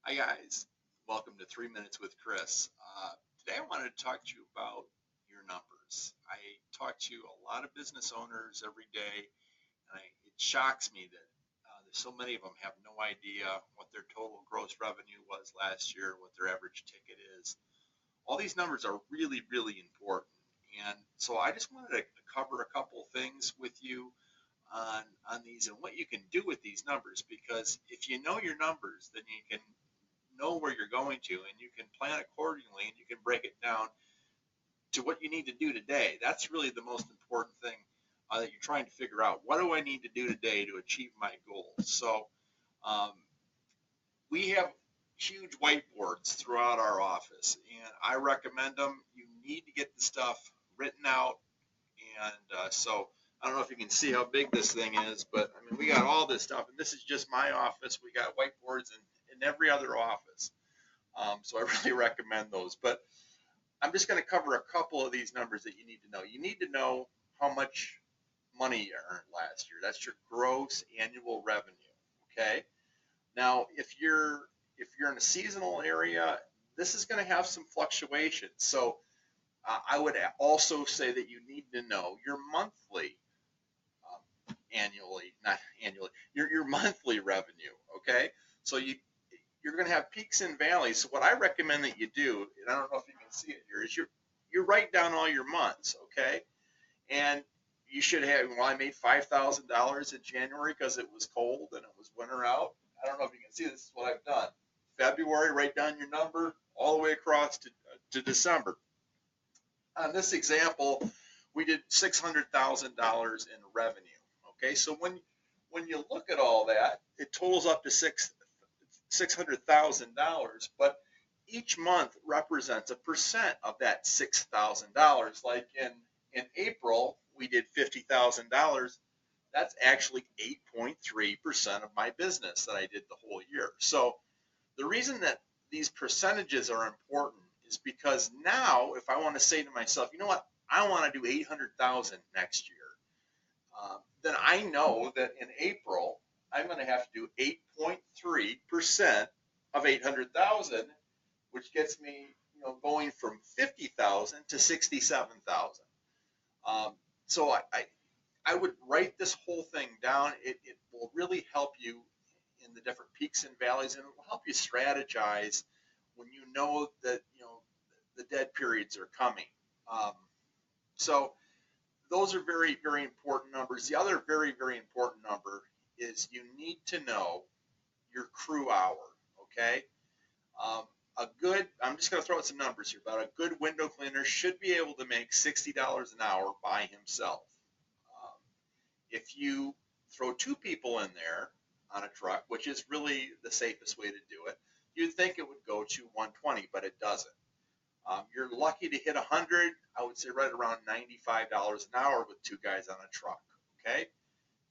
Hi guys, welcome to 3 Minutes with Chris. Today I wanted to talk to you about your numbers. I talk to a lot of business owners every day, and it shocks me that there's so many of them have no idea what their total gross revenue was last year, what their average ticket is. All these numbers are really, really important, and so I just wanted to cover a couple things with you on these and what you can do with these numbers, because if you know your numbers, then you can know where you're going to, and you can plan accordingly, and you can break it down to what you need to do today. That's really the most important thing that you're trying to figure out. What do I need to do today to achieve my goals? So um, we have huge whiteboards throughout our office, and I recommend them. You need to get the stuff written out, and so I don't know if you can see how big this thing is, but I mean, we got all this stuff, and this is just my office. We got whiteboards in every other office. So I really recommend those. But I'm just going to cover a couple of these numbers that you need to know. You need to know how much money you earned last year. That's your gross annual revenue. Okay. Now, if you're in a seasonal area, this is going to have some fluctuations. So I would also say that you need to know your monthly, not annually, your monthly revenue. Okay. So you're going to have peaks and valleys. So what I recommend that you do, and I don't know if you can see it here, is you write down all your months, okay? And you should have, well, I made $5,000 in January because it was cold and it was winter out. I don't know if you can see this is what I've done. February, write down your number all the way across to December. On this example, we did $600,000 in revenue, okay? So when you look at all that, it totals up to $600,000, but each month represents a percent of that $6,000. Like in April, we did $50,000. That's actually 8.3% of my business that I did the whole year. So the reason that these percentages are important is because now, if I want to say to myself, you know what, I want to do 800,000 next year, then I know that in April I'm going to have to do 8.3% of 800,000, which gets me, going from 50,000 to 67,000. So I would write this whole thing down. It will really help you in the different peaks and valleys, and it will help you strategize when you know that the dead periods are coming. So those are very, very important numbers. The other very, very important number is you need to know your crew hour, okay? I'm just going to throw out some numbers here, but a good window cleaner should be able to make $60 an hour by himself. If you throw two people in there on a truck, which is really the safest way to do it, you'd think it would go to 120, but it doesn't. You're lucky to hit 100, I would say right around $95 an hour with two guys on a truck, okay?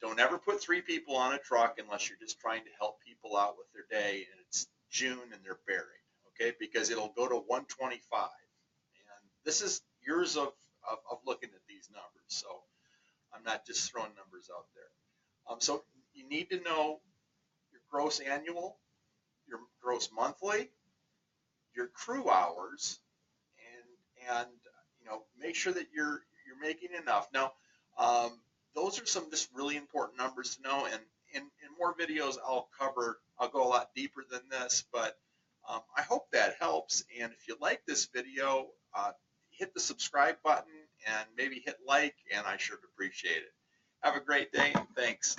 Don't ever put three people on a truck unless you're just trying to help people out with their day and it's June and they're buried, okay? Because it'll go to 125. And this is years of looking at these numbers, so I'm not just throwing numbers out there. So you need to know your gross annual, your gross monthly, your crew hours, and make sure that you're making enough. Now, those are some just really important numbers to know, and in more videos I'll go a lot deeper than this, but I hope that helps. And if you like this video, hit the subscribe button and maybe hit like, and I sure appreciate it. Have a great day, and thanks.